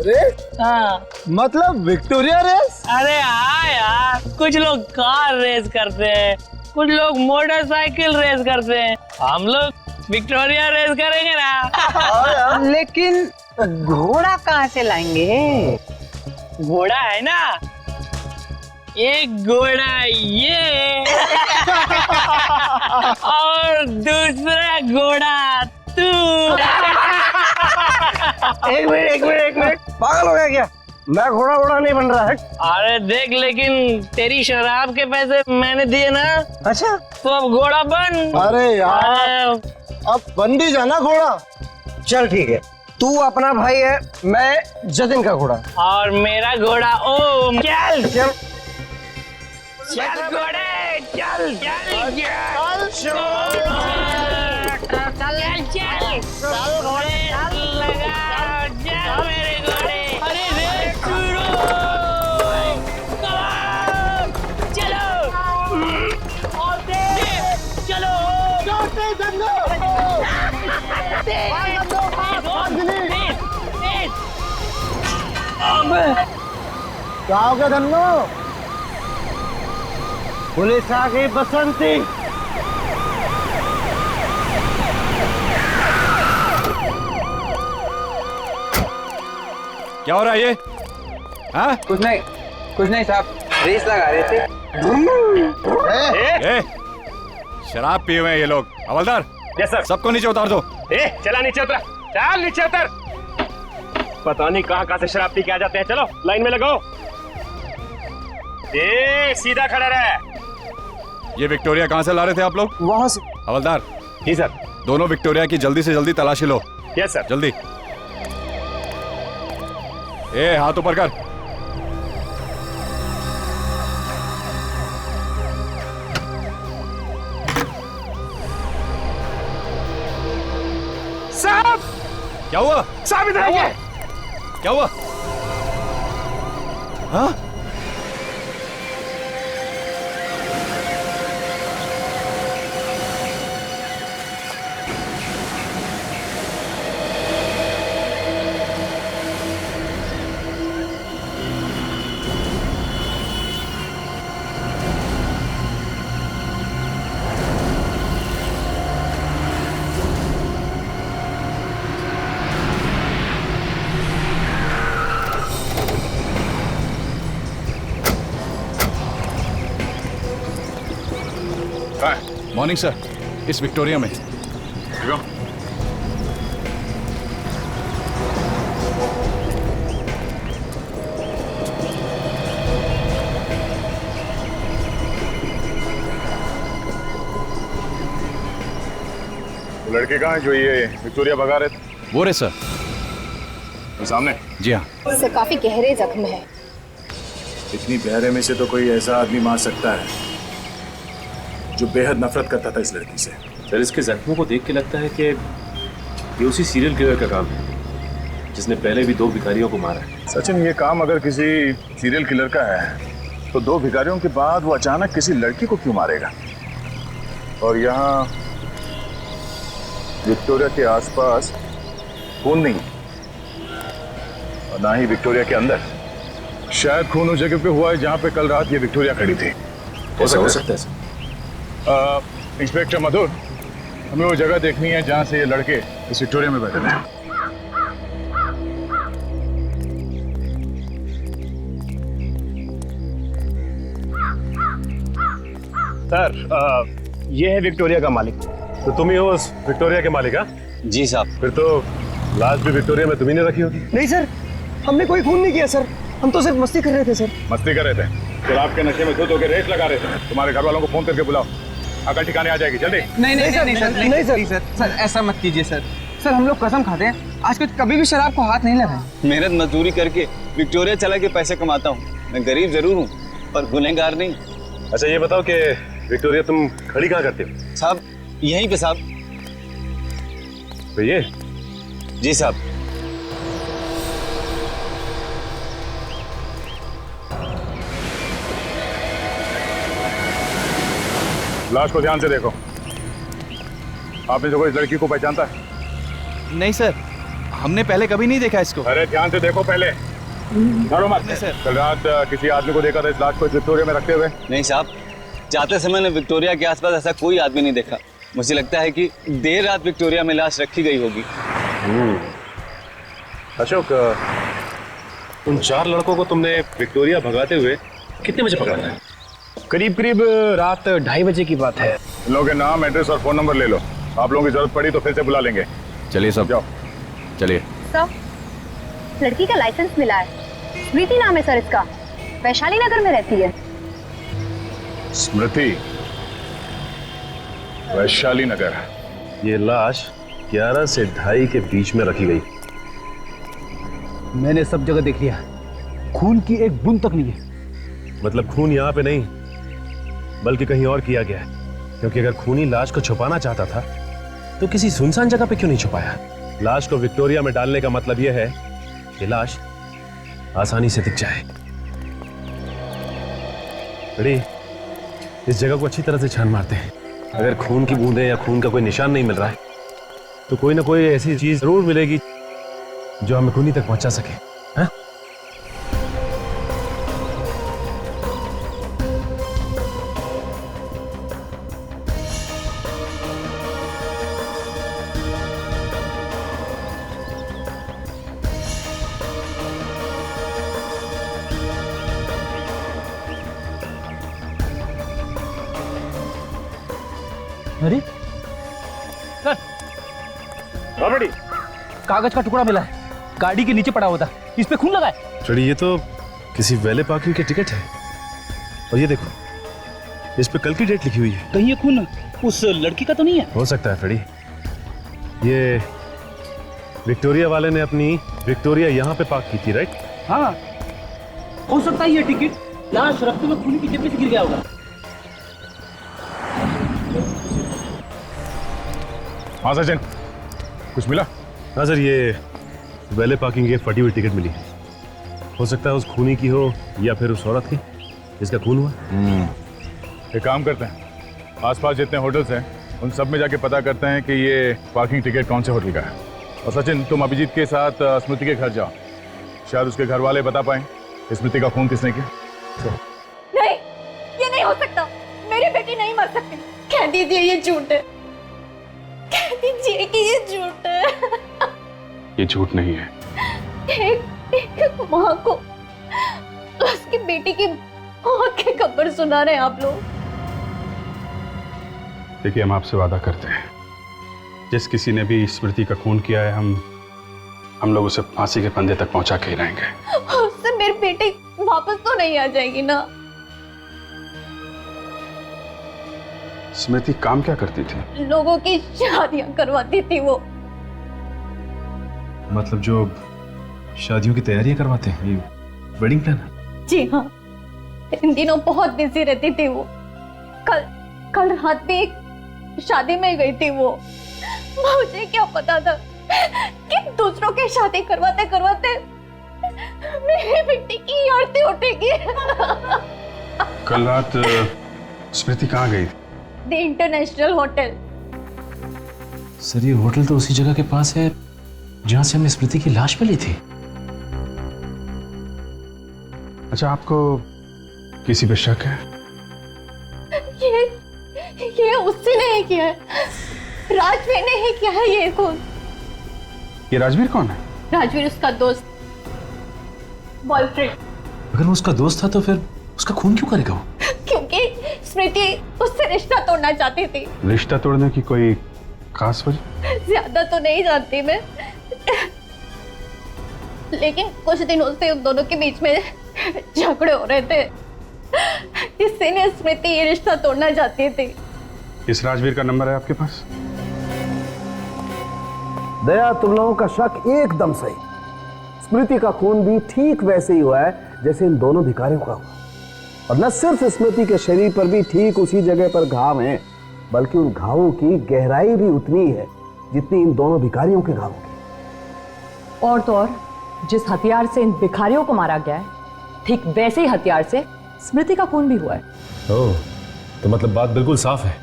Race? हाँ। मतलब Victoria race? अरे हाँ यार, कुछ लोग कार रेस करते हैं, कुछ लोग मोटरसाइकिल रेस करते हैं, हम लोग विक्टोरिया रेस करेंगे ना। लेकिन घोड़ा कहाँ से लाएंगे? घोड़ा है ना, एक घोड़ा ये और दूसरा घोड़ा तू। एक मिनट, पागल हो गया क्या? मैं घोड़ा वोड़ा नहीं बन रहा है। अरे देख, लेकिन तेरी शराब के पैसे मैंने दिए ना। अच्छा, तो अब घोड़ा बन। अरे यार, अब बन भी जाना घोड़ा। चल ठीक है, तू अपना भाई है, मैं जतिन का घोड़ा। और मेरा घोड़ा ओम। चल चल चल घोड़े, चल चल चल घोड़े, लगा चल मेरे घोड़े। अरे रेस शुरू, चलो और तेज चलो, क्या हो गया धन्नो? पुलिस आ गई बसंती। क्या हो रहा है ये? हाँ? कुछ नहीं साहब, रेस लगा रहे थे। ए, शराब पिए हुए हैं ये लोग। हवलदार, यस सर। सबको नीचे उतार दो। चला नीचे उतरा, चल नीचे उतर। पता नहीं कहाँ से शराब पी के आ जाते हैं। चलो लाइन में लगाओ। सीधा खड़ा रहे। ये विक्टोरिया कहाँ से ला रहे थे आप लोग? वहाँ से। हवलदार, जी सर। दोनों विक्टोरिया की जल्दी से जल्दी तलाशी लो। Yes sir. जल्दी। ए, हाथ ऊपर कर। साहब, क्या हुआ? साहब इधर आइए। क्या हुआ? हाँ? मॉर्निंग सर, इस विक्टोरिया में। लड़के कहाँ हैं जो ये विक्टोरिया भगा रहे थे? वो रे सर। तो सामने? जी हाँ। इससे काफी गहरे जख्म है। इतनी गहरे में से तो कोई ऐसा आदमी मार सकता है जो बेहद नफरत करता था इस लड़की से। सर, इसके जख्मों को देख के लगता है कि ये उसी सीरियल किलर का काम है जिसने पहले भी 2 भिखारियों को मारा है। सचिन, ये काम अगर किसी सीरियल किलर का है तो 2 भिखारियों के बाद वो अचानक किसी लड़की को क्यों मारेगा? और यहाँ विक्टोरिया के आसपास खून नहीं और ना ही विक्टोरिया के अंदर। शायद खून उस जगह पे हुआ है जहाँ पे कल रात ये विक्टोरिया खड़ी थी। हो सकता है सर। इंस्पेक्टर मधुर, हमें वो जगह देखनी है जहाँ से ये लड़के इस विक्टोरिया में बैठे हैं। सर, ये है विक्टोरिया का मालिक। तो तुम ही हो उस विक्टोरिया के मालिक? हाँ जी साहब। फिर तो लाश भी विक्टोरिया में तुम्ही ने रखी होगी। नहीं सर, हमने कोई खून नहीं किया सर, हम तो सिर्फ मस्ती कर रहे थे सर। मस्ती कर रहे थे? शराब के नशे में धुत होकर रेस लगा रहे थे। तुम्हारे घर वालों को फोन करके बुलाओ, अकल ठिकाने आ जाएगी। जल्दी। नहीं सर, ऐसा मत कीजिए सर। सर, हम लोग कसम खाते हैं आज कुछ कभी भी शराब को हाथ नहीं लगाए। मेहनत मजदूरी करके विक्टोरिया चला के पैसे कमाता हूँ। मैं गरीब जरूर हूँ पर गुनहगार नहीं। अच्छा ये बताओ कि विक्टोरिया तुम खड़ी कहाँ करते हो? साहब यहीं पे साहब। तो ये? जी साहब। लाश को ध्यान से देखो। आपने जो इस लड़की को पहचानता है? नहीं सर, हमने पहले कभी नहीं देखा इसको। अरे ध्यान से देखो पहले, डरो मत। सर। कल रात किसी आदमी को देखा था इस लाश को इस विक्टोरिया में रखते हुए। नहीं साहब, जाते समय ने विक्टोरिया के आसपास ऐसा कोई आदमी नहीं देखा। मुझे लगता है कि देर रात विक्टोरिया में लाश रखी गई होगी। अशोक, उन 4 लड़कों को तुमने विक्टोरिया भगाते हुए कितने बजे पकड़ा था? करीब करीब रात 2:30 बजे की बात है। इन लोगों के नाम, एड्रेस और फोन नंबर ले लो। आप लोगों की जरूरत पड़ी तो फिर से बुला लेंगे। चलिए सब जाओ। चलिए। सर, लड़की का लाइसेंस मिला है। स्मृति नाम है सर इसका, वैशाली नगर में रहती है। स्मृति, वैशाली नगर। ये लाश 11 से 2:30 के बीच में रखी गई। मैंने सब जगह देख लिया, खून की एक बूंद तक नहीं है। मतलब खून यहाँ पे नहीं बल्कि कहीं और किया गया है, क्योंकि अगर खूनी लाश को छुपाना चाहता था तो किसी सुनसान जगह पे क्यों नहीं छुपाया? लाश को विक्टोरिया में डालने का मतलब यह है कि लाश आसानी से दिख जाए। बड़ी, इस जगह को अच्छी तरह से छान मारते हैं। अगर खून की बूंदें या खून का कोई निशान नहीं मिल रहा है तो कोई ना कोई ऐसी चीज जरूर मिलेगी जो हमें खूनी तक पहुंचा सके। हाँ? अरे बड़ी कागज का टुकड़ा मिला है, गाड़ी के नीचे पड़ा हुआ था, इस पे खून लगा है। फ्रेडी, ये तो किसी वैले पार्किंग के टिकट है। और ये देखो, इस पे कल की डेट लिखी हुई है। कहीं ये खून उस लड़की का तो नहीं है? हो सकता है फ्रेडी, ये विक्टोरिया वाले ने अपनी विक्टोरिया यहाँ पे पार्क की थी, राइट? हाँ, हो सकता है ये टिकट लाश रखते हुए खून की जेब में से गिर गया होगा। हाँ सचिन, कुछ मिला? हाँ सर, ये वैले पार्किंग की एक फटी हुई टिकट मिली है। हो सकता है उस खूनी की हो या फिर उस औरत की जिसका खून हुआ। एक काम करते हैं, आसपास जितने होटल्स हैं उन सब में जाके पता करते हैं कि ये पार्किंग टिकट कौन से होटल का है। और सचिन, तुम अभिजीत के साथ स्मृति के घर जाओ, शायद उसके घर वाले बता पाएं स्मृति का खून किसने किया। नहीं, ये नहीं हो सकता। मेरी बेटी नहीं मर सकती। कह दीजिए ये झूठ है, कह दीजिए कि ये झूठ है। ये झूठ नहीं है। एक माँ को उसकी बेटी की मौत की खबर सुना रहे हैं आप लोग। देखिए, हम आपसे वादा करते हैं, जिस किसी ने भी स्मृति का खून किया है हम लोग उसे फांसी के फंदे तक पहुंचा के ही रहेंगे। उससे मेरी बेटी वापस तो नहीं आ जाएगी ना? स्मृति काम क्या करती थी? लोगों की शादियां करवाती थी वो। मतलब जो शादियों की तैयारियां करवाते हैं, ये वेडिंग प्लानर? जी हाँ, इन दिनों बहुत बिजी रहती थी वो। कल रात भी एक शादी में गई थी वो। मुझे क्या पता था कि दूसरों की शादी करवाते करवाते मेरी बेटी की आरती उठेगी। कल रात स्मृति कहाँ गई? The international hotel. सर, ये होटल तो उसी जगह के पास है जहां से हमने स्मृति की लाश मिली थी। अच्छा, आपको किसी पे शक है? ये उससे नहीं किया है, राजवीर ने ही किया है ये खून। ये राजवीर कौन है? राजवीर उसका दोस्त, बॉयफ्रेंड। अगर वो उसका दोस्त था तो फिर उसका खून क्यों करेगा वो? क्योंकि स्मृति उससे रिश्ता तोड़ना चाहती थी। रिश्ता तोड़ने की कोई खास वजह? ज्यादा तो नहीं जानती मैं, लेकिन कुछ दिनों से उन दोनों के बीच में झगड़े हो रहे थे, इसलिए स्मृति ये रिश्ता तोड़ना चाहती थी। इस राजवीर का नंबर है आपके पास? दया, तुम लोगों का शक एकदम सही। स्मृति का खून भी ठीक वैसे ही हुआ है जैसे इन दोनों भिखारियों का हुआ। और न सिर्फ स्मृति के शरीर पर भी ठीक उसी जगह पर घाव हैं, बल्कि उन घावों की गहराई भी उतनी है जितनी इन दोनों भिखारियों के घावों की। और तो और, जिस हथियार से इन भिखारियों को मारा गया है, ठीक वैसे ही हथियार से स्मृति का खून भी हुआ है। ओह, तो मतलब बात बिल्कुल साफ है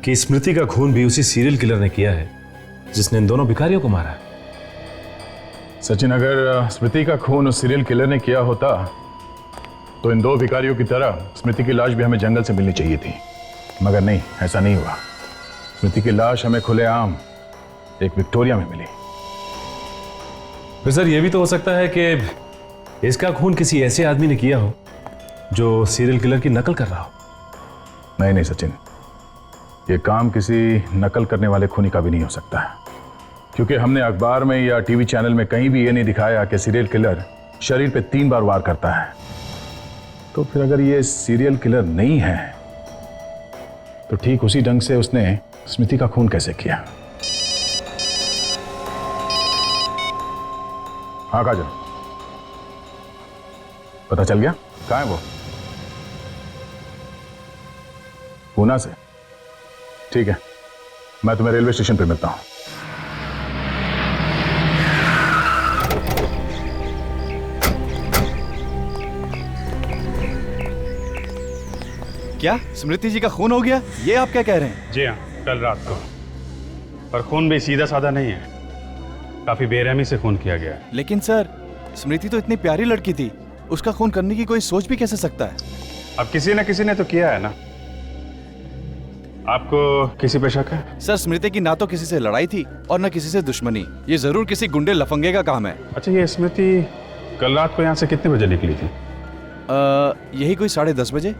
कि स्मृति का खून भी उसी सीरियल किलर ने किया है जिसने इन दोनों भिखारियों को मारा है। सचिन, अगर स्मृति का खून उस सीरियल किलर ने किया होता तो इन दो भिखारियों की तरह स्मृति की लाश भी हमें जंगल से मिलनी चाहिए थी, मगर नहीं, ऐसा नहीं हुआ। स्मृति की लाश हमें खुलेआम एक विक्टोरिया में मिली। फिर सर ये भी तो हो सकता है कि इसका खून किसी ऐसे आदमी ने किया हो जो सीरियल किलर की नकल कर रहा हो। नहीं नहीं सचिन, ये काम किसी नकल करने वाले खूनी का भी नहीं हो सकता है, क्योंकि हमने अखबार में या टीवी चैनल में कहीं भी ये नहीं दिखाया कि सीरियल किलर शरीर पे 3 बार वार करता है। तो फिर अगर ये सीरियल किलर नहीं है तो ठीक उसी ढंग से उसने स्मृति का खून कैसे किया? हाँ काजल, पता चल गया कहाँ है वो? पूना से? ठीक है, मैं तुम्हें रेलवे स्टेशन पे मिलता हूं। क्या स्मृति जी का खून हो गया? ये आप क्या कह रहे हैं? जी हाँ, कल रात को। पर खून भी सीधा साधा नहीं है, काफी बेरहमी से खून किया गया है। लेकिन सर, स्मृति तो इतनी प्यारी लड़की थी, उसका खून करने की कोई सोच भी कैसे सकता है? अब किसी न किसी ने तो किया है ना। आपको किसी पे शक है? सर, स्मृति की ना तो किसी से लड़ाई थी और न किसी से दुश्मनी। ये जरूर किसी गुंडे लफंगे का काम है। अच्छा, ये स्मृति कल रात को यहाँ से कितने बजे निकली थी? यही कोई 10:30 बजे।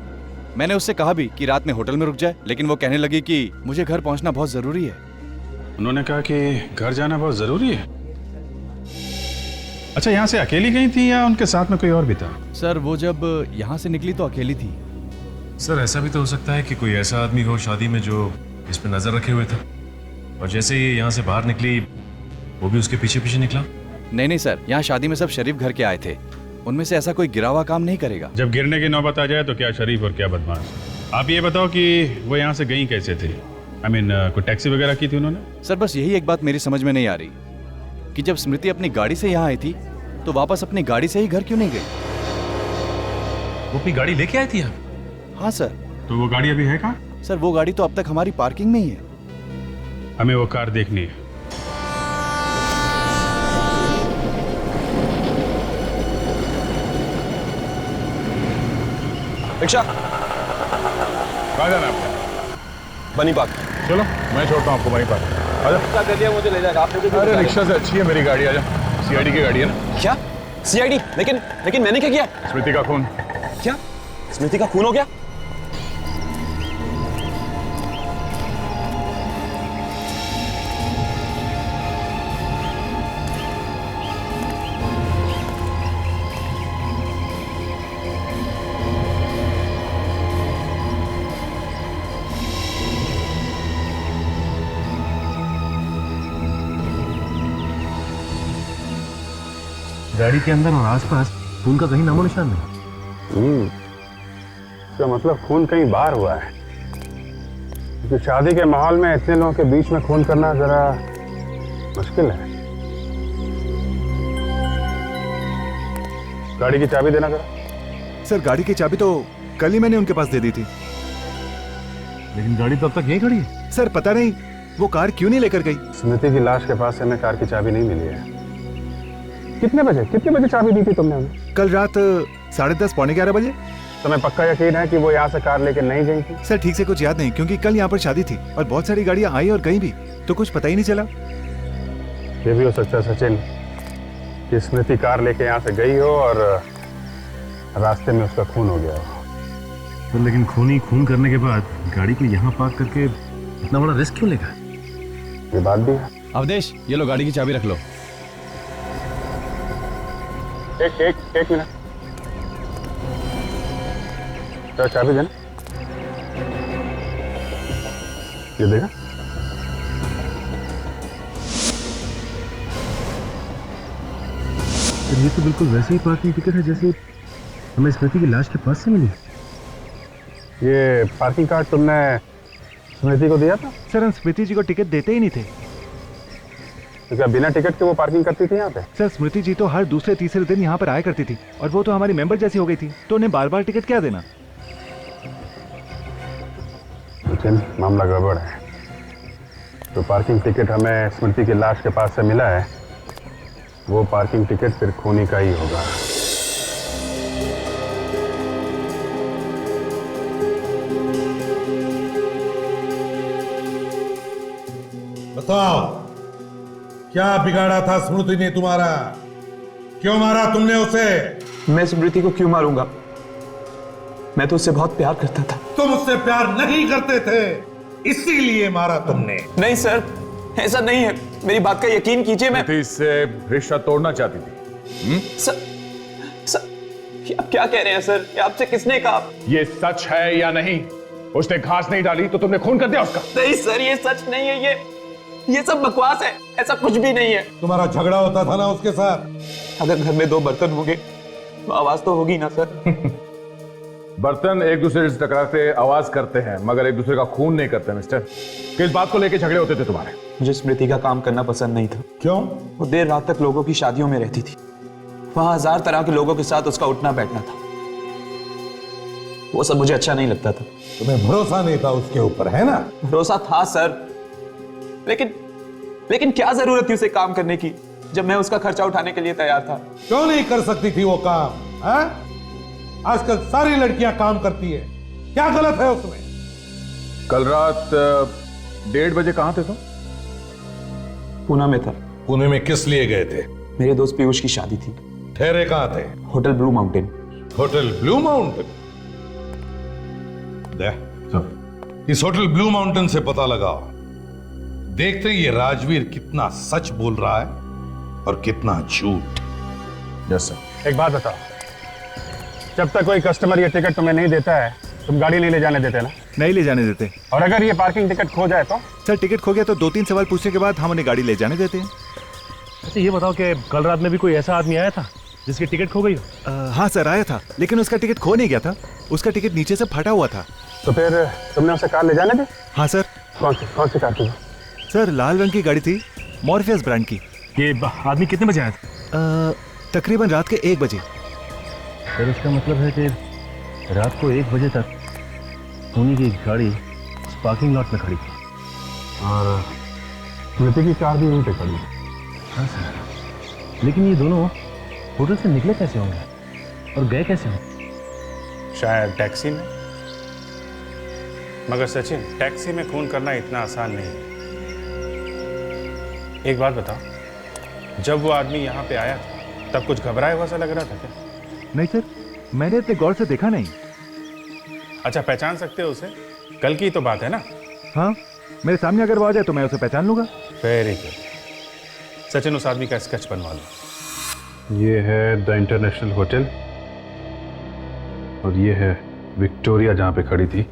मैंने उससे कहा भी कि रात में होटल में रुक जाए, लेकिन वो कहने लगी कि मुझे घर पहुंचना बहुत जरूरी है। उन्होंने कहा कि घर जाना बहुत जरूरी है। अच्छा, यहाँ से अकेली गई थी या उनके साथ में कोई और भी था? सर, वो जब यहाँ से निकली तो अकेली थी। सर ऐसा भी तो हो सकता है कि कोई ऐसा आदमी हो शादी में जो इस पे नजर रखे हुए था, और जैसे ही यहाँ से बाहर निकली वो भी उसके पीछे पीछे निकला। नहीं नहीं सर, यहाँ शादी में सब शरीफ घर के आए थे, उनमें से ऐसा कोई गिरा हुआ काम नहीं करेगा। जब गिरने की नौबत आ जाए तो क्या शरीफ और क्या बदमाश। आप ये बताओ कि वो यहाँ से गई कैसे थी? आई मीन, कोई टैक्सी वगैरह की थी उन्होंने? सर, बस यही एक बात मेरी समझ में नहीं आ रही कि जब स्मृति अपनी गाड़ी से यहाँ आई थी तो वापस अपनी गाड़ी से ही घर क्यों नहीं गई? वो अपनी गाड़ी लेके आई थी यहाँ? हाँ सर। तो वो गाड़ी अभी है कहाँ? सर, वो गाड़ी तो अब तक हमारी पार्किंग में ही है। हमें वो कार देखनी है। रिक्शा कहाँ जाना है आपको? बनी पार्क। चलो मैं छोड़ता हूँ आपको वहीं पर। आजा। कर दिया, मुझे ले जाएगा। आप अरे रिक्शा से अच्छी है मेरी गाड़ी, आजा। सीआईडी की गाड़ी है ना। क्या सीआईडी? लेकिन लेकिन मैंने क्या किया? स्मृति का खून। क्या स्मृति का खून हो गया? गाड़ी के अंदर और आसपास खून का कहीं नामो निशान नहीं। इसका मतलब खून कहीं बाहर हुआ है, क्योंकि शादी के माहौल में इतने लोगों के बीच में खून करना जरा मुश्किल है। गाड़ी की चाबी देना जरा। सर, गाड़ी की चाबी तो कल ही मैंने उनके पास दे दी थी। लेकिन गाड़ी तो अब तक यहीं खड़ी है। सर, पता नहीं वो कार क्यों नहीं लेकर गई। स्मृति की लाश के पास से हमें कार की चाबी नहीं मिली है। कितने बजे चाबी दी थी तुमने हमें? कल रात 10:30 पौने 11 बजे। तुम्हें पक्का यकीन है कि वो यहाँ से कार लेकर नहीं गई थी? सर, ठीक से कुछ याद नहीं, क्योंकि कल यहाँ पर शादी थी और बहुत सारी गाड़ियाँ आई और गई भी, तो कुछ पता ही नहीं चला। ये भी हो सकता है सचिन कि स्मृति कार लेके यहाँ से गई हो और रास्ते में उसका खून हो गया हो। तो लेकिन खूनी खून करने के बाद गाड़ी को यहाँ पार्क करके इतना बड़ा रिस्क क्यों लेगा? ये बात भी है। अवधेश, ये लो गाड़ी की चाबी रख लो। एक मिनट, तो चाबी देना। ये देखा? ये तो बिल्कुल वैसे ही पार्किंग टिकट है जैसे हमें स्मृति की लाश के पास से मिली। ये पार्किंग कार्ड तुमने स्मृति को दिया था? सर, हम स्मृति जी को टिकट देते ही नहीं थे। तो क्या बिना टिकट के वो पार्किंग करती थी यहाँ पे? सर, स्मृति जी तो हर दूसरे तीसरे दिन यहाँ पर आया करती थी, और वो तो हमारी मेंबर जैसी हो गई थी, तो उन्हें बार बार टिकट क्या देना। लेकिन मामला गड़बड़ है। तो पार्किंग टिकट हमें स्मृति की लाश के पास से मिला है, वो पार्किंग टिकट फिर खूनी का ही होगा। बताओ, क्या बिगाड़ा था स्मृति ने तुम्हारा? क्यों मारा तुमने उसे? मैं स्मृति को क्यों मारूंगा? मैं तो उससे बहुत प्यार करता था। तुम उससे प्यार नहीं करते थे, इसीलिए मारा तुमने। नहीं सर, ऐसा नहीं है, मेरी बात का यकीन कीजिए। मैं इससे रिश्ता तोड़ना चाहती थी। सर, आप क्या कह रहे हैं सर? ये आपसे किसने कहा? ये सच है या नहीं? उसने घास नहीं डाली तो तुमने खून कर दिया उसका? नहीं सर, ये सच नहीं है। ये सब बकवास है, ऐसा कुछ भी नहीं है। तुम्हारा झगड़ा होता था ना उसके साथ? अगर घर में दो बर्तन होंगे तो आवाज तो होगी ना सर। बर्तन एक दूसरे से टकराते आवाज करते हैं, मगर एक दूसरे का खून नहीं करते मिस्टर। किस बात को लेके झगड़े होते थे तुम्हारे? मुझे स्मृति का काम करना पसंद नहीं था। क्यों? वो देर रात तक लोगों की शादियों में रहती थी। वहां 1000 तरह के लोगों के साथ उसका उठना बैठना था। वो सब मुझे अच्छा नहीं लगता था। तुम्हें भरोसा नहीं था उसके ऊपर, है ना? भरोसा था सर, लेकिन क्या जरूरत थी उसे काम करने की जब मैं उसका खर्चा उठाने के लिए तैयार था? क्यों नहीं कर सकती थी वो काम? है? आजकल सारी लड़कियां काम करती है, क्या गलत है उसमें? कल रात 1:30 बजे कहां थे तुम? पूना में था। पुणे में किस लिए गए थे? मेरे दोस्त पीयूष की शादी थी। ठहरे कहां थे? Hotel blue mountain. Hotel blue mountain? इस होटल ब्लू माउंटेन से पता लगाओ, देखते ये राजवीर कितना सच बोल रहा है और कितना झूठ। Yes sir. एक बात बताओ, जब तक कोई कस्टमर ये टिकट तुम्हें नहीं देता है, तुम गाड़ी नहीं ले जाने देते ना? नहीं ले जाने देते। और अगर ये पार्किंग टिकट खो जाए तो? सर टिकट खो गया तो 2-3 सवाल पूछने के बाद हम उन्हें गाड़ी ले जाने देते हैं। अच्छा ये बताओ कि कल रात में भी कोई ऐसा आदमी आया था जिसकी टिकट खो गई हो? हाँ सर आया था, लेकिन उसका टिकट खो नहीं गया था। उसका टिकट नीचे से फटा हुआ था। तो फिर तुमने उसे कार ले जाने दी? हाँ सर। कौन सी कार थी? सर लाल रंग की गाड़ी थी, मॉर्फियस ब्रांड की। ये आदमी कितने बजे आया था? तकरीबन रात के 1 बजे। फिर इसका मतलब है कि रात को 1 बजे तक खूनी की गाड़ी पार्किंग लॉट में खड़ी थी और स्मृति की कार भी वहीं पे खड़ी। हाँ सर, लेकिन ये दोनों होटल से निकले कैसे होंगे और गए कैसे होंगे? शायद टैक्सी में। मगर सचिन, टैक्सी में खून करना इतना आसान नहीं है। एक बात बताओ, जब वो आदमी यहाँ पे आया था तब कुछ घबराया हुआ सा लग रहा था क्या? नहीं सर, मैंने इतने गौर से देखा नहीं। अच्छा, पहचान सकते हो उसे? कल की तो बात है ना? हाँ, मेरे सामने अगर वो आ जाए तो मैं उसे पहचान लूंगा। Very good. सचिन, उस आदमी का स्केच बनवा लो। ये है द इंटरनेशनल होटल और ये है विक्टोरिया जहाँ पे खड़ी थी,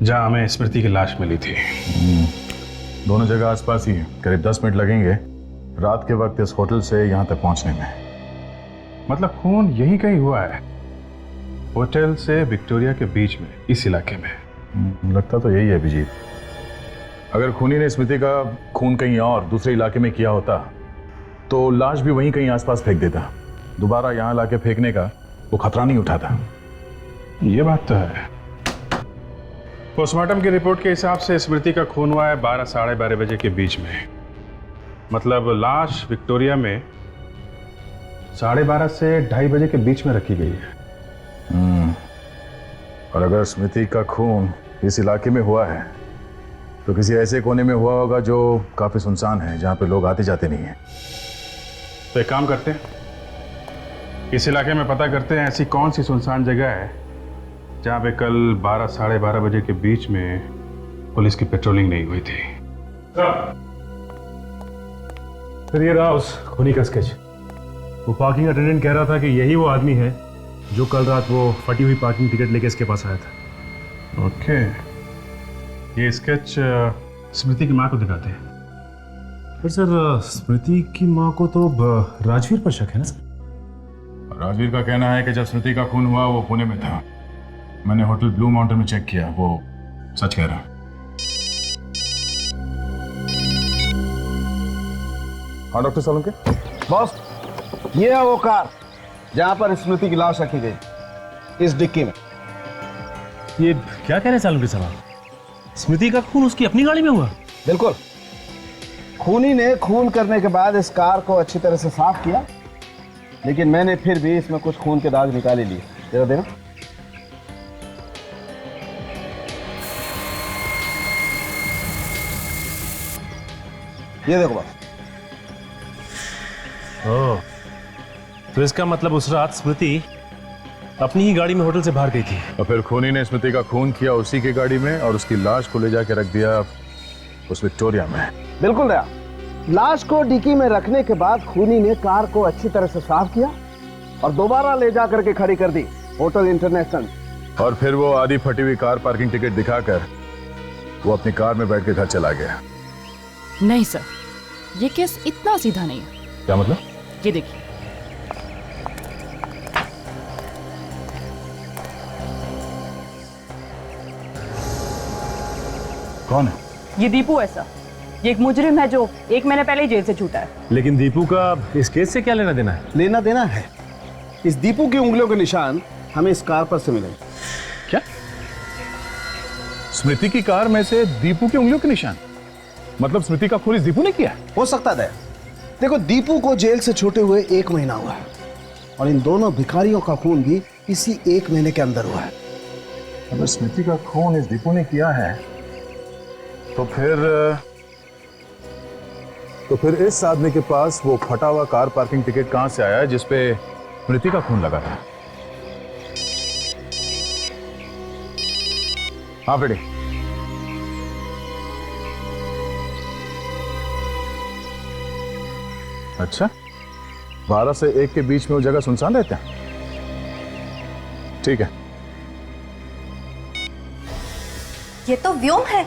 जहाँ हमें स्मृति की लाश मिली थी। दोनों जगह आसपास ही है। करीब 10 मिनट लगेंगे रात के वक्त इस होटल से यहाँ तक पहुँचने में। मतलब खून यहीं कहीं हुआ है, होटल से विक्टोरिया के बीच में, इस इलाके में। लगता तो यही है अभिजीत। अगर खूनी ने स्मृति का खून कहीं और दूसरे इलाके में किया होता तो लाश भी वहीं कहीं आसपास फेंक देता। दोबारा यहाँ लाके फेंकने का वो खतरा नहीं उठाता। ये बात तो है। पोस्टमार्टम की रिपोर्ट के हिसाब से स्मृति का खून हुआ है 12 साढ़े 12 बजे के बीच में। मतलब लाश विक्टोरिया में 12:30 से 2:30 बजे के बीच में रखी गई है। और अगर स्मृति का खून इस इलाके में हुआ है तो किसी ऐसे कोने में हुआ होगा जो काफी सुनसान है, जहाँ पे लोग आते जाते नहीं हैं। तो एक काम करते हैं, इस इलाके में पता करते हैं ऐसी कौन सी सुनसान जगह है जहाँ पे कल 12 साढ़े 12 बजे के बीच में पुलिस की पेट्रोलिंग नहीं हुई थी। फिर ये रहा उस खूनी का स्केच। वो पार्किंग अटेंडेंट कह रहा था कि यही वो आदमी है जो कल रात वो फटी हुई पार्किंग टिकट लेके इसके पास आया था। ओके, ये स्केच स्मृति की माँ को दिखाते हैं। पर सर स्मृति की माँ को तो राजवीर पर शक है ना सर? राजवीर का कहना है कि जब स्मृति का खून हुआ वो पुणे में था। मैंने होटल ब्लू माउंटेन में चेक किया, वो सच कह रहा। हाँ डॉक्टर सालुंके। बॉस, ये है वो कार जहां पर स्मृति की लाश रखी गई, इस डिक्की में। ये क्या कह रहे हैं सालुंके साहब? स्मृति का खून उसकी अपनी गाड़ी में हुआ? बिल्कुल। खूनी ने खून करने के बाद इस कार को अच्छी तरह से साफ किया, लेकिन मैंने फिर भी इसमें कुछ खून के दाग निकाल ही लिए। जरा देना। ये देखो बस। ओह, तो इसका मतलब उस रात स्मृति अपनी ही गाड़ी में होटल से बाहर गई थी। और फिर खूनी ने स्मृति का खून किया उसी की गाड़ी में और उसकी लाश को ले जाके रख दिया उस विक्टोरिया में। बिल्कुल दया। लाश को डिक्की में रखने के बाद खूनी ने कार को अच्छी तरह से साफ किया और दोबारा ले जा करके खड़ी कर दी होटल इंटरनेशनल। और फिर वो आधी फटी हुई कार पार्किंग टिकट दिखाकर वो अपनी कार में बैठ के घर चला गया। नहीं सर, ये केस इतना सीधा नहीं है। क्या मतलब? ये देखिए, कौन है? ये दीपू है सर। ये एक मुजरिम है जो 1 महीने पहले ही जेल से छूटा है। लेकिन दीपू का इस केस से क्या लेना देना है? लेना देना है। इस दीपू की उंगलियों के निशान हमें इस कार पर से मिलेंगे। क्या? स्मृति की कार में से दीपू की उंगलियों के निशान? मतलब स्मृति का खून इस दीपू ने किया? हो सकता है। देखो, दीपू को जेल से छूटे हुए 1 महीना हुआ है और इन दोनों भिखारियों का खून भी इसी 1 महीने के अंदर हुआ है। अगर स्मृति का खून इस दीपू ने किया है तो फिर इस आदमी के पास वो फटा हुआ कार पार्किंग टिकट कहां से आया जिसपे स्मृति का खून लगा था? हाँ फ्रेडी। अच्छा, 12 से 1 के बीच में वो जगह सुनसान रहते हैं। ठीक है। ये तो व्योम है।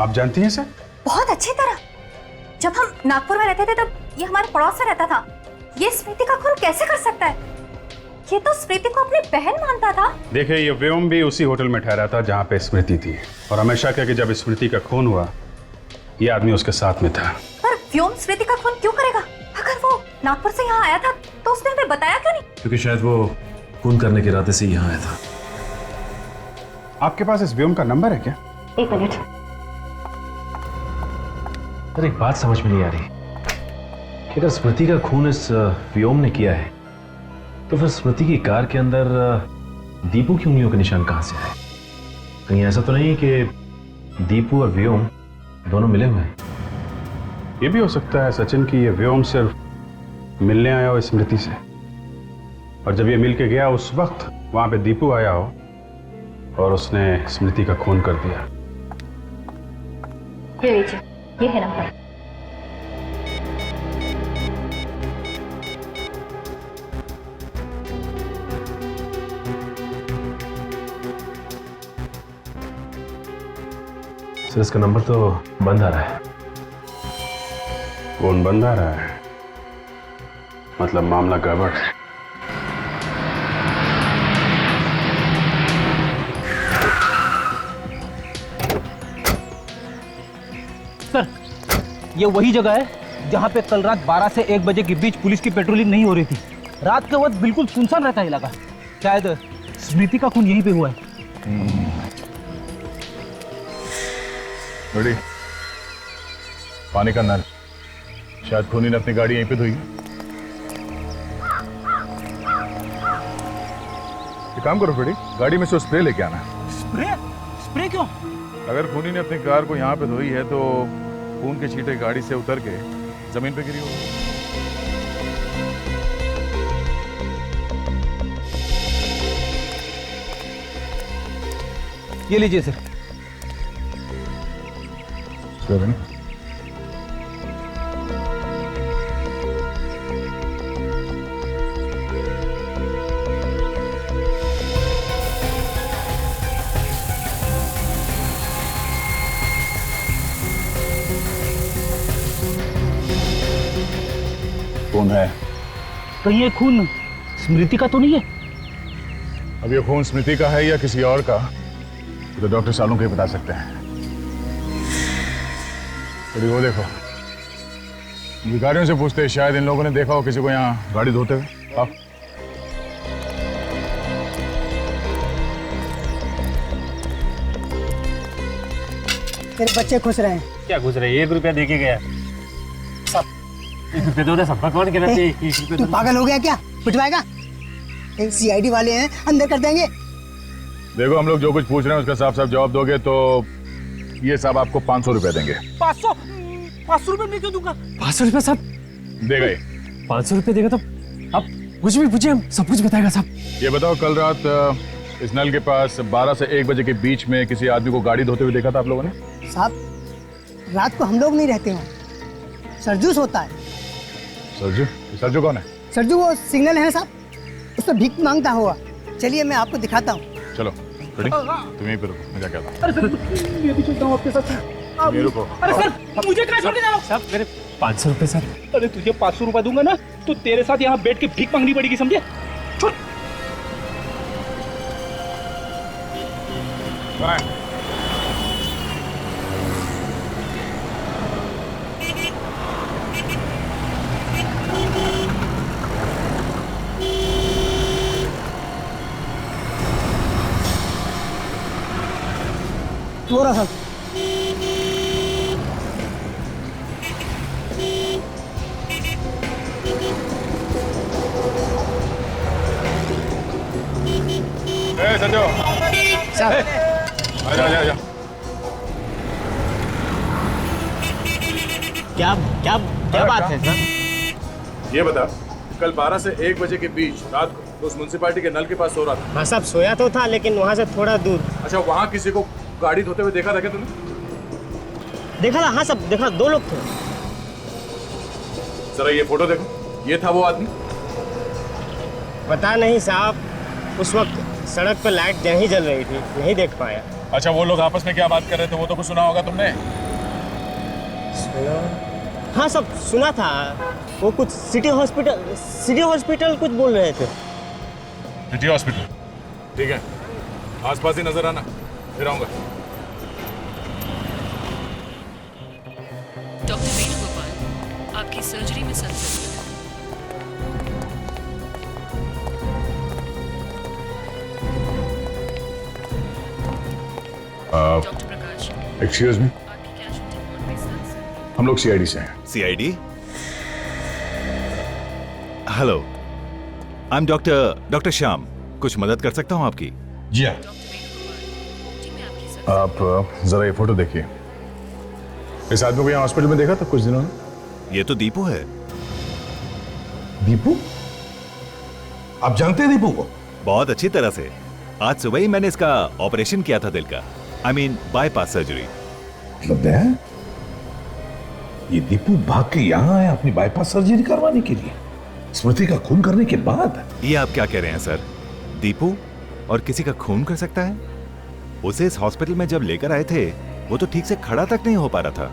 आप जानती हैं सर? बहुत अच्छी तरह। जब हम नागपुर में रहते थे तब ये हमारे पड़ोस से रहता था। ये स्मृति का खून कैसे कर सकता है? ये तो स्मृति को अपनी बहन मानता था। देखिए, ये व्योम भी उसी होटल में ठहरा था जहां पे स्मृति थी और हमेशा कहा कि जब स्मृति का खून हुआ ये आदमी उसके साथ में था। पर व्योम स्मृति का खून क्यों करेगा? अगर वो नागपुर से यहाँ आया था तो उसने हमें बताया क्यों नहीं? क्योंकि शायद वो खून करने के इरादे से यहाँ आया था। आपके पास इस व्योम का नंबर है क्या? 1 मिनट। सर, एक बात समझ में नहीं आ रही कि अगर स्मृति का खून इस व्योम ने किया है तो फिर स्मृति की कार के अंदर दीपू की उंगलियों के निशान कहां से आए? कहीं ऐसा तो नहीं कि दीपू और व्योम दोनों मिले हुए हैं? ये भी हो सकता है सचिन कि ये व्योम सिर्फ मिलने आया हो स्मृति से और जब ये मिल के गया उस वक्त वहां पे दीपू आया हो और उसने स्मृति का खून कर दिया। ये लीजिए, ये है नंबर। सर, इसका नंबर तो बंद आ रहा है। फोन बंद आ रहा है, मतलब मामला गड़बड़ है। सर, ये वही जगह है जहाँ पे कल रात 12 से 1 बजे के बीच पुलिस की पेट्रोलिंग नहीं हो रही थी। रात के वक्त बिल्कुल सुनसान रहता है इलाका। शायद स्मृति का खून यहीं पे हुआ है। बड़ी पानी का नल, शायद खूनी ने अपनी गाड़ी यहीं पे धोई। एक काम करो फ्रेडी, गाड़ी में से स्प्रे लेके आना। स्प्रे? स्प्रे क्यों? अगर खूनी ने अपनी कार को यहाँ पे धोई है तो खून के छींटे गाड़ी से उतर के जमीन पे गिरी होगी। ये लीजिए सर। कौन है? कहीं ये खून स्मृति का तो नहीं है? अब ये खून स्मृति का है या किसी और का तो डॉक्टर सालों को ही बता सकते हैं। तो वो देखो, भिखारियों से पूछते हैं, शायद इन लोगों ने देखा हो किसी को यहाँ गाड़ी धोते हुए। आओ। तेरे बच्चे खुश रहे। क्या खुश रहे? 1 रुपया दे के गया। सब 1 रुपया दो ना, सबका कौन कहना चाहिए? 1 रुपया तू पागल हो गया क्या? पिटवाएगा? सीआईडी वाले हैं, अंदर कर देंगे। देखो, हम लोग जो कुछ पूछ रहे हैं उसका साफ साफ जवाब दोगे तो ये साहब आपको 500 रुपया देंगे। 500 रुपये मैं क्यों दूंगा? 500 रुपये साहब देगा ये। 500 रुपये देगा तो आप कुछ भी पूछिए, हम सब कुछ बताएगा साहब। ये बताओ, कल रात इस नल के पास 12 से 1 बजे के बीच में किसी आदमी को गाड़ी धोते हुए देखा था आप लोगों ने? साहब, रात को हम लोग नहीं रहते हैं, सरजू सोता है। सरजू? सरजू कौन है? सरजू वो सिग्नल है साहब, उस पर भीख मांगता हुआ। चलिए मैं आपको दिखाता हूँ। चलो रेडी, तुम यहीं पे रुको, मैं जाके आता हूँ। अरे सर, मैं भी चलता हूँ आपके साथ। तुम यहीं रुको। अरे सर, मुझे कहाँ छोड़ के जाओ? साहब मेरे 500 रुपये साहब। अरे तुझे 500 रुपया दूंगा ना तो तेरे साथ यहाँ बैठ के भीख मांगनी पड़ेगी, समझे? छोड़। थोड़ा सा संजो, आजा आजा आजा। क्या क्या क्या बात है सर? ये बता, कल 12 से 1 बजे के बीच रात को तो उस म्युनिसिपैलिटी के नल के पास सो रहा था? हाँ साहब, सोया तो था लेकिन वहाँ से थोड़ा दूर। अच्छा, वहाँ किसी को गाड़ी धोते हुए देखा था क्या तुमने? देखा था, हाँ सब देखा, 2 लोग थे। जरा ये फोटो देखो, ये था वो आदमी? पता नहीं साहब, उस वक्त सड़क पर लाइट नहीं जल रही थी, नहीं देख पाया। अच्छा, वो लोग आपस में क्या बात कर रहे थे वो तो कुछ सुना होगा तुमने? सुना? हाँ सब सुना था, वो कुछ सिटी हॉस्पिटल कुछ बोल रहे थे। City hospital? ठीक है, आसपास ही नजर आना, फिर आऊंगा। डॉक्टर वेणुगोपाल, आपकी सर्जरी में संतुष्ट हैं। डॉक्टर प्रकाश, एक्सक्यूज मी, आपकी कैजुअल्टी रिपोर्ट के साथ हम लोग सीआईडी से हैं। CID? Hello, I am doctor Shyam. कुछ मदद कर सकता हूँ आपकी? जी हाँ। आप जरा ये फोटो देखिए। इस आदमी को यहाँ हॉस्पिटल में देखा था कुछ दिनों में? ये तो दीपू है। दीपू? आप जानते हैं दीपू को? बहुत अच्छी तरह से। आज सुबह ही मैंने इसका ऑपरेशन किया था, दिल का, आई मीन बाईपास सर्जरी। मतलब है ये दीपू भाग के यहाँ आया अपनी बाईपास सर्जरी करवाने के लिए, स्मृति का खून करने के बाद? ये आप क्या कह रहे हैं सर? दीपू और किसी का खून कर सकता है? उसे इस हॉस्पिटल में जब लेकर आए थे वो तो ठीक से खड़ा तक नहीं हो पा रहा था,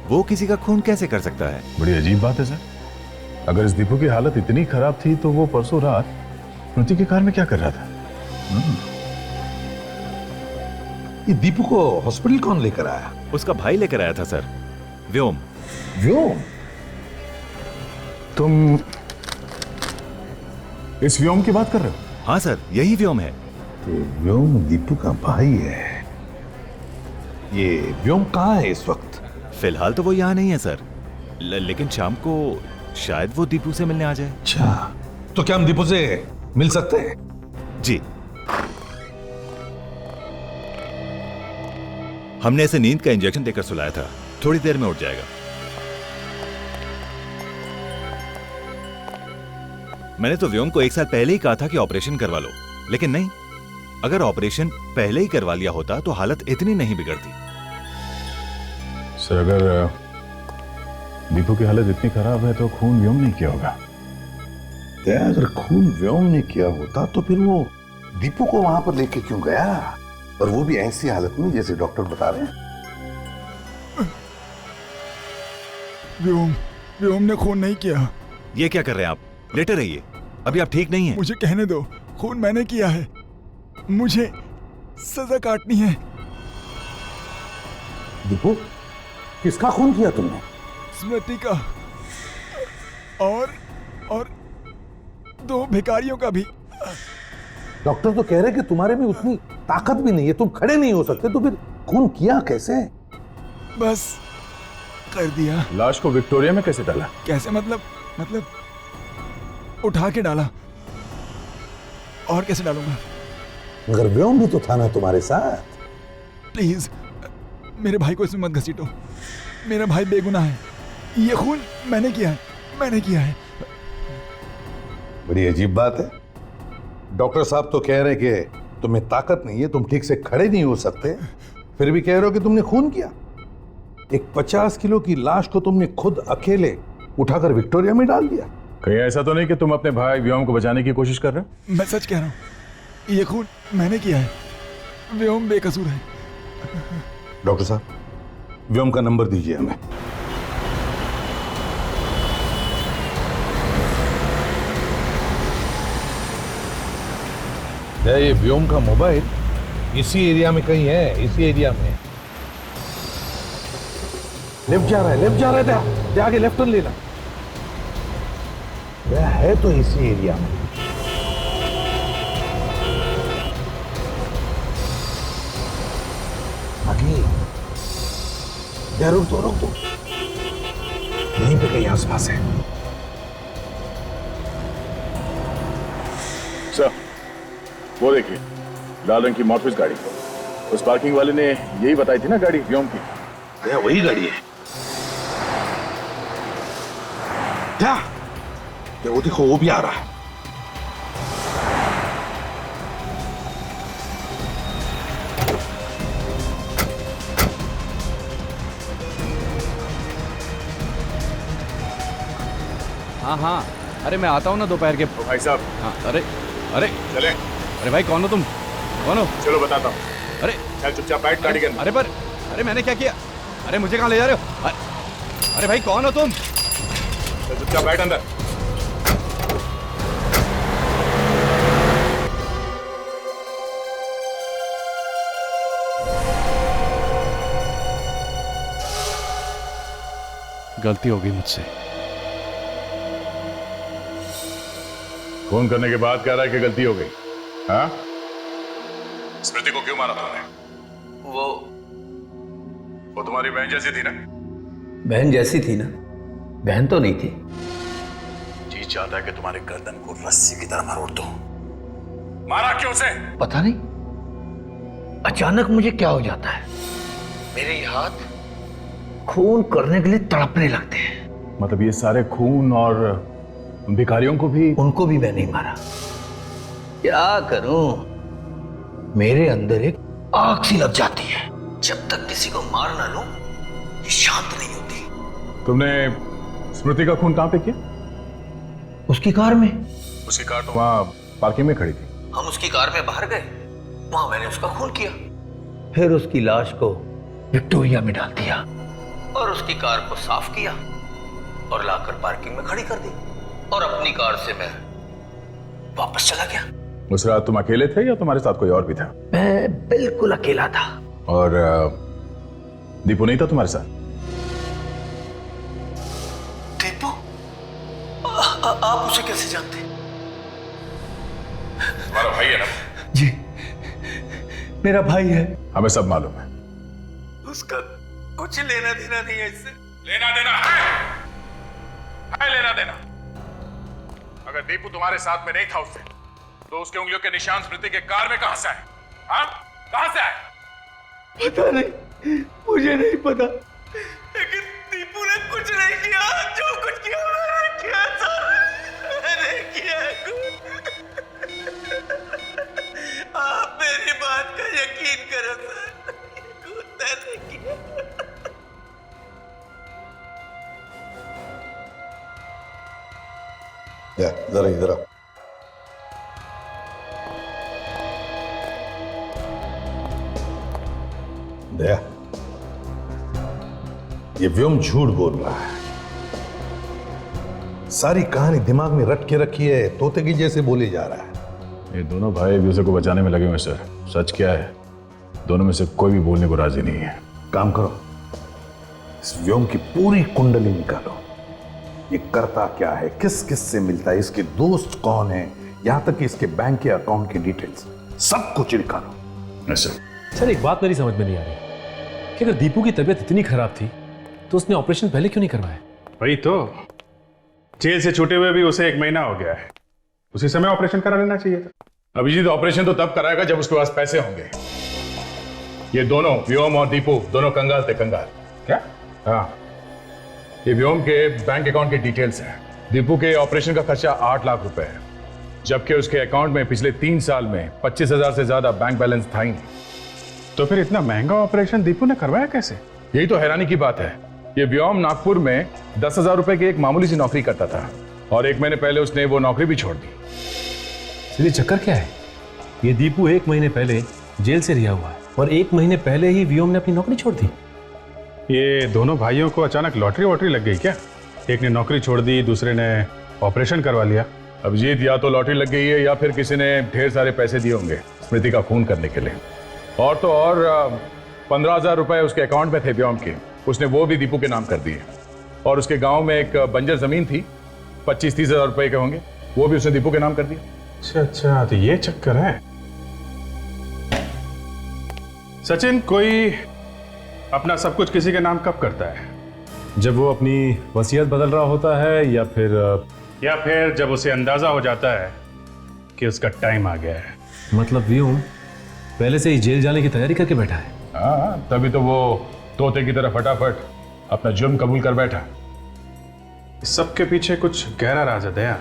वो किसी का खून कैसे कर सकता है? बड़ी अजीब बात है सर। अगर इस दीपू की हालत इतनी खराब थी तो वो परसों रात स्मृति की कार में क्या कर रहा था? ये दीपू को हॉस्पिटल कौन लेकर आया? उसका भाई लेकर आया था सर, व्योम। व्योम? तुम इस व्योम की बात कर रहे हो? हाँ सर, यही व्योम है। तो व्योम दीपू का भाई है। ये व्योम कहाँ है इस वक्त? फिलहाल तो वो यहाँ नहीं है सर, लेकिन शाम को शायद वो दीपू से मिलने आ जाए। अच्छा, तो क्या हम दीपू से मिल सकते हैं? जी। हमने इसे नींद का इंजेक्शन देकर सुलाया था, थोड़ी देर में उठ जाएगा। मैंने तो व्योम को 1 साल पहले ही कहा था कि ऑपरेशन करवा लो, लेकिन नहीं। अगर ऑपरेशन पहले ही करवा लिया होता तो हालत इतनी नहीं बिगड़ती। सर, अगर दीपू की हालत इतनी खराब है तो खून व्योम ने किया होगा। अगर खून व्योम ने किया होता तो फिर वो दीपू को वहां पर लेके क्यों गया, और वो भी ऐसी हालत में जैसे डॉक्टर बता रहे हैं? व्योम ने खून नहीं किया। ये क्या कर रहे हैं आप? लेटे रहिए, अभी आप ठीक नहीं हैं। मुझे कहने दो, खून मैंने किया है, मुझे सजा काटनी है। दीपू, किसका खून किया तुमने? स्मृति का, और 2 भिखारियों का भी। डॉक्टर तो कह रहे कि तुम्हारे में उतनी ताकत भी नहीं है, तुम खड़े नहीं हो सकते, तो फिर खून किया कैसे? बस कर दिया। लाश को विक्टोरिया में कैसे डाला? कैसे मतलब उठा के डाला। और कैसे डालूंगा? मगर व्योम भी तो था ना तुम्हारे साथ। प्लीज मेरे भाई को इसमें मत घसीटो। मेरा भाई बेगुनाह है। ये खून मैंने किया है। बड़ी अजीब बात है। डॉक्टर साहब तो कह रहे कि तुम्हें ताकत नहीं है, तुम ठीक से खड़े नहीं हो सकते, फिर भी कह रहे हो कि तुमने खून किया। एक 50 किलो की लाश को तुमने खुद अकेले उठाकर विक्टोरिया में डाल दिया। कहीं ऐसा तो नहीं कि तुम अपने भाई व्योम को बचाने की कोशिश कर रहे हो? मैं सच कह रहा हूँ, ये खून मैंने किया है। व्योम बेकसूर है। डॉक्टर साहब, व्योम का नंबर दीजिए हमें। ये व्योम का मोबाइल इसी एरिया में कहीं है, इसी एरिया में। लिफ्ट जा रहा है, आगे लेफ्ट टर्न लेना। यह है तो इसी एरिया में। आगे रुक दो यहीं पे कहीं आसपास है। सर, वो देखिए लाल रंग की मॉर्फिस गाड़ी। उस पार्किंग वाले ने यही बताई थी ना गाड़ी व्योम की। यह वही गाड़ी है। क्या? वो देखो, वो भी आ रहा है। हाँ, अरे मैं आता हूँ ना दोपहर के। भाई साहब। हाँ, अरे चले। अरे भाई कौन हो तुम? कौन हो? चलो बताता हूँ। अरे चल चुपचाप बैठ गाड़ी के अंदर। अरे मैंने क्या किया? अरे मुझे कहाँ ले जा रहे हो? अरे भाई कौन हो तुम? चल चुपचाप बैठ अंदर। गलती हो गई मुझसे। फोन करने के बाद कह रहा है कि गलती हो गई। हाँ? स्मृति को क्यों मारा तुमने? वो तुम्हारी बहन जैसी थी ना? बहन जैसी थी ना? बहन तो नहीं थी। जी चाहता है कि तुम्हारे गर्दन को रस्सी की तरह मरोड़ दो। मारा क्यों उसे? पता नहीं, अचानक मुझे क्या हो जाता है, मेरे हाथ खून करने के लिए तड़पने लगते हैं। मतलब ये सारे खून और भिखारियों को भी? उनको भी मैं नहीं मारा। क्या करूं, मेरे अंदर एक आग सी लग जाती है। जब तक किसी को मार ना लूं, ये शांत नहीं होती। तुमने स्मृति का खून कहां पे किया? उसकी कार में। उसकी कार तो वहां पार्किंग में खड़ी थी। हम उसकी कार में बाहर गए, वहां मैंने उसका खून किया। फिर उसकी लाश को विक्टोरिया में डाल दिया और उसकी कार को साफ किया और लाकर पार्किंग में खड़ी कर दी और अपनी कार से मैं वापस चला गया। उस रात तुम अकेले थे या तुम्हारे साथ कोई और भी था? मैं बिल्कुल अकेला था। और दीपू नहीं था तुम्हारे साथ? दीपू? आप उसे कैसे जानते? तुम्हारा भाई है ना? जी, मेरा भाई है। हमें सब मालूम है। उसका कुछ लेना देना नहीं है इससे। लेना देना है लेना देना। अगर दीपू तुम्हारे साथ में नहीं था उससे, तो उसके उंगलियों के निशान स्मृति के कार में कहां से आए? हाँ, कहां से आए? पता नहीं, मुझे नहीं पता, लेकिन दीपू ने कुछ नहीं किया। जो कुछ किया मैंने किया सर, मैंने किया। आप मेरी बात का यकीन करो सर, मैंने किया। जरा इधर आओ। दया, ये व्योम झूठ बोल रहा है। सारी कहानी दिमाग में रट के रखी है, तोते की जैसे बोले जा रहा है। ये दोनों भाई एक दूसरे को बचाने में लगे हुए सर। सच क्या है, दोनों में से कोई भी बोलने को राजी नहीं है। काम करो, इस व्योम की पूरी कुंडली निकालो। ये करता क्या है, किस किस से मिलता है, इसके दोस्त कौन है, यहां तक कि इसके बैंक के अकाउंट की डिटेल्स, सब कुछ निकालो। ऐसे सर एक बात मेरी समझ में नहीं आ रही, कि अगर दीपू की तबीयत इतनी खराब थी तो उसने ऑपरेशन पहले क्यों नहीं करवाया? वही तो, जेल से छूटे हुए भी उसे 1 महीना हो गया है, उसी समय ऑपरेशन करा लेना चाहिए था। अभिजीत ऑपरेशन तो तब कराएगा जब उसके पास पैसे होंगे। ये दोनों व्योम और दीपू दोनों कंगाल थे, कंगाल। क्या? हाँ, ये व्योम के बैंक अकाउंट के डिटेल्स हैं। दीपू के ऑपरेशन का खर्चा 8 लाख रुपए है, जबकि उसके अकाउंट में पिछले 3 साल में 25,000 से ज्यादा बैंक बैलेंस था ही नहीं। तो फिर इतना महंगा ऑपरेशन दीपू ने करवाया कैसे? यही तो हैरानी की बात है। ये व्योम नागपुर में 10,000 रुपए की एक मामूली सी नौकरी करता था और 1 महीने पहले उसने वो नौकरी भी छोड़ दी। इसलिए चक्कर क्या है? ये दीपू 1 महीने पहले जेल से रिहा हुआ है और 1 महीने पहले ही व्योम ने अपनी नौकरी छोड़ दी। ये दोनों भाइयों को अचानक लॉटरी वॉटरी लग गई क्या? एक ने नौकरी छोड़ दी, दूसरे ने ऑपरेशन करवा लिया। अभिजीत, या तो लॉटरी लग गई है या फिर किसी ने ढेर सारे पैसे दिए होंगे स्मृति का खून करने के लिए। और तो और 15,000 रुपए उसके अकाउंट में थे व्योम के, उसने वो भी दीपू के नाम कर दिए। और उसके गांव में एक बंजर जमीन थी, 25-30 हजार रुपए के होंगे, वो भी उसने दीपू के नाम कर दिया। अच्छा, तो ये चक्कर है। सचिन, कोई अपना सब कुछ किसी के नाम कब करता है? जब वो अपनी वसीयत बदल रहा होता है या फिर जब उसे अंदाजा हो जाता है कि उसका टाइम आ गया है। मतलब व्योम पहले से ही जेल जाने की तैयारी करके बैठा है। हाँ, तभी तो वो तोते की तरह फटाफट अपना जुर्म कबूल कर बैठा। इस सबके पीछे कुछ गहरा राज है दया,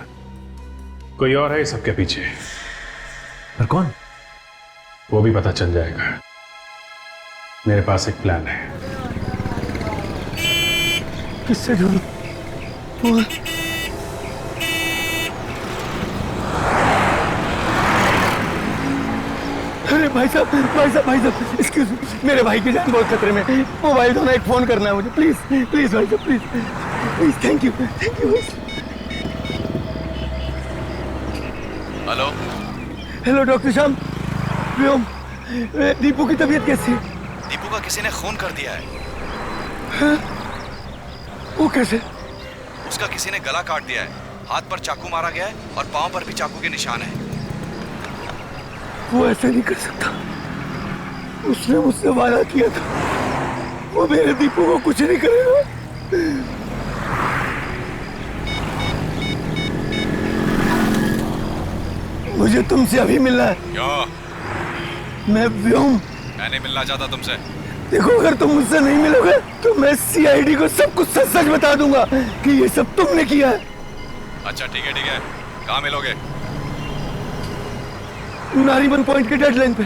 कोई और है इस सबके पीछे। पर कौन? वो भी पता चल जाएगा। मेरे पास एक प्लान है। किससे ढूंढूं? अरे भाई साहब, एक्सक्यूज मी, मेरे भाई की जान बहुत खतरे में। मोबाइल दो ना, एक फोन करना है मुझे, प्लीज प्लीज भाई साहब, please, thank you. Hello hello doctor Shyam, Vyom, Deepu की तबीयत कैसी है? दीपू का किसी ने खून कर दिया है। हाँ? वो कैसे? उसका किसी ने गला काट दिया है, हाथ पर चाकू मारा गया है और पांव पर भी चाकू के निशान है। वो ऐसा नहीं कर सकता, उसने मुझसे वादा किया था, वो मेरे दीपू को कुछ नहीं करेगा। मुझे तुमसे अभी मिलना है। क्यों? मैं व्योम। मैं नहीं मिलना चाहता तुमसे। देखो, अगर तुम मुझसे नहीं मिलोगे तो मैं सीआईडी को सब कुछ सच सच बता दूंगा कि ये सब तुमने किया है। अच्छा ठीक है, कहाँ मिलोगे? नारीबन पॉइंट के डेडलाइन पे।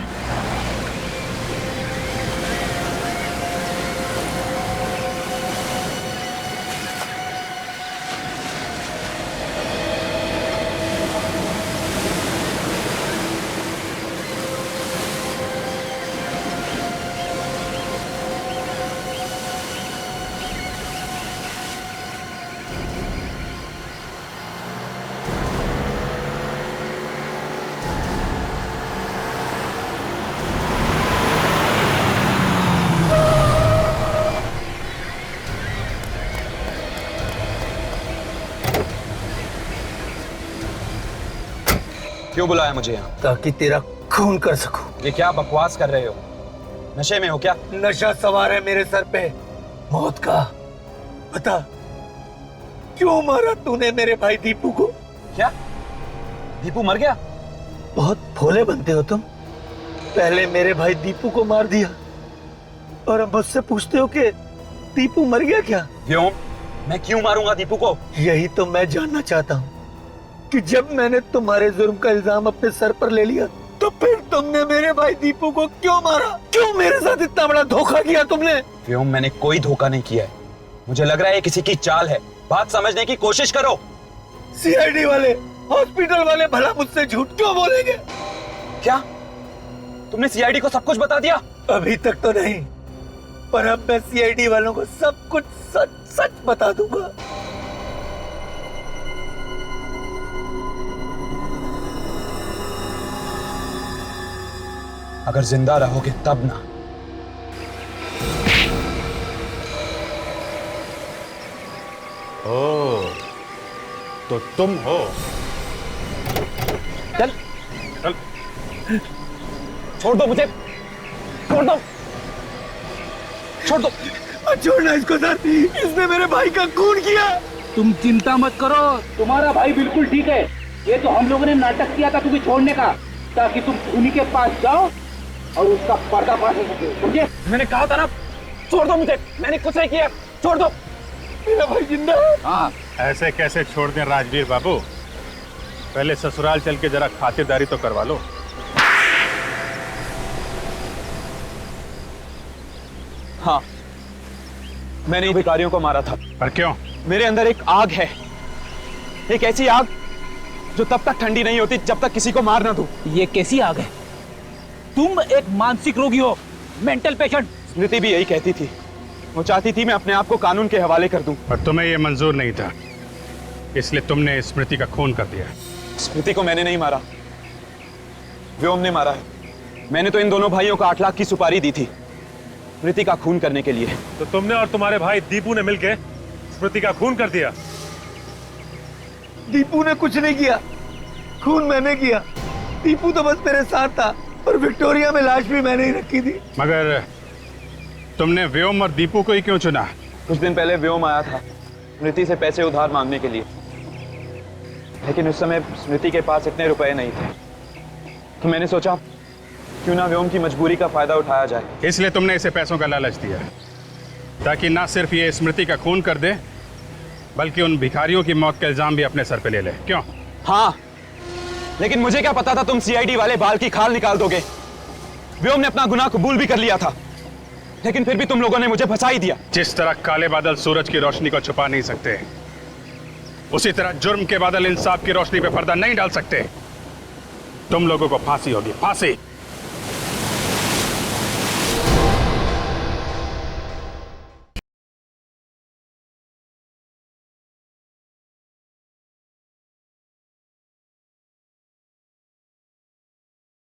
क्यों बुलाया मुझे यहाँ? ताकि तेरा खून कर सकूं। ये क्या बकवास कर रहे हो? नशे में हो क्या? नशा सवार है मेरे सर पे, मौत का। बता, क्यों मारा तूने मेरे भाई दीपू को? क्या दीपू मर गया? बहुत भोले बनते हो तुम। पहले मेरे भाई दीपू को मार दिया और अब मुझसे पूछते हो कि दीपू मर गया क्या? क्यों? मैं क्यों मारूंगा दीपू को? यही तो मैं जानना चाहता हूँ कि जब मैंने तुम्हारे जुर्म का इल्जाम अपने सर पर ले लिया तो फिर तुमने मेरे भाई दीपू को क्यों मारा? क्यों मेरे साथ इतना बड़ा धोखा किया तुमने? व्योम, मैंने कोई धोखा नहीं किया है। मुझे लग रहा है किसी की चाल है। बात समझने की कोशिश करो। सीआईडी वाले, हॉस्पिटल वाले भला मुझसे झूठ क्यों बोलेंगे? क्या तुमने सीआईडी को सब कुछ बता दिया? अभी तक तो नहीं, पर अब मैं सीआईडी वालों को सब कुछ सच सच बता दूंगा। अगर जिंदा रहोगे तब ना। ओह, तो तुम हो। चल चल, छोड़ दो मुझे, छोड़ दो, छोड़ दो, छोड़ना इसको सर, इसने मेरे भाई का खून किया। तुम चिंता मत करो, तुम्हारा भाई बिल्कुल ठीक है। ये तो हम लोगों ने नाटक किया था तुम्हें छोड़ने का, ताकि तुम खूनी के पास जाओ और उसका पर्दाफाश हो सके, समझे? मैंने कहा था ना, छोड़ दो मुझे, मैंने कुछ नहीं किया, छोड़ दो। मेरा भाई जिंदा है। हाँ, ऐसे कैसे छोड़ दें राजवीर बाबू? पहले ससुराल चल के जरा खातिरदारी तो करवा लो। हाँ, मैंने इन भिखारियों को मारा था। पर क्यों? मेरे अंदर एक आग है, एक ऐसी आग जो तब तक ठंडी नहीं होती जब तक किसी को मार ना दूं। ये कैसी आग है? तुम एक मानसिक रोगी हो, मेंटल पेशेंट। स्मृति भी यही कहती थी, वो चाहती थी मैं अपने आप को कानून के हवाले कर दूं। पर तुम्हें ये मंजूर नहीं था, इसलिए तुमने स्मृति का खून कर दिया। स्मृति को मैंने नहीं मारा, व्योम ने मारा है। मैंने तो इन दोनों भाइयों को 8 लाख की सुपारी दी थी स्मृति का खून करने के लिए। तो तुमने और तुम्हारे भाई दीपू ने मिलकर स्मृति का खून कर दिया? दीपू ने कुछ नहीं किया, खून मैंने किया। दीपू तो बस मेरे साथ था और विक्टोरिया में लाश भी मैंने ही रखी थी। मगर तुमने व्योम और दीपू को ही क्यों चुना? कुछ दिन पहले व्योम आया था स्मृति से पैसे उधार मांगने के लिए, लेकिन उस समय स्मृति के पास इतने रुपए नहीं थे, तो मैंने सोचा क्यों ना व्योम की मजबूरी का फायदा उठाया जाए। इसलिए तुमने इसे पैसों का लालच दिया, ताकि ना सिर्फ ये स्मृति का खून कर दे, बल्कि उन भिखारियों की मौत का इल्जाम भी अपने सर पे ले ले। क्यों? हाँ, लेकिन मुझे क्या पता था तुम सीआईडी वाले बाल की खाल निकाल दोगे। व्योम ने अपना गुनाह कबूल भी कर लिया था, लेकिन फिर भी तुम लोगों ने मुझे फंसा ही दिया। जिस तरह काले बादल सूरज की रोशनी को छुपा नहीं सकते, उसी तरह जुर्म के बादल इंसाफ की रोशनी पे पर्दा नहीं डाल सकते। तुम लोगों को फांसी होगी, फांसी।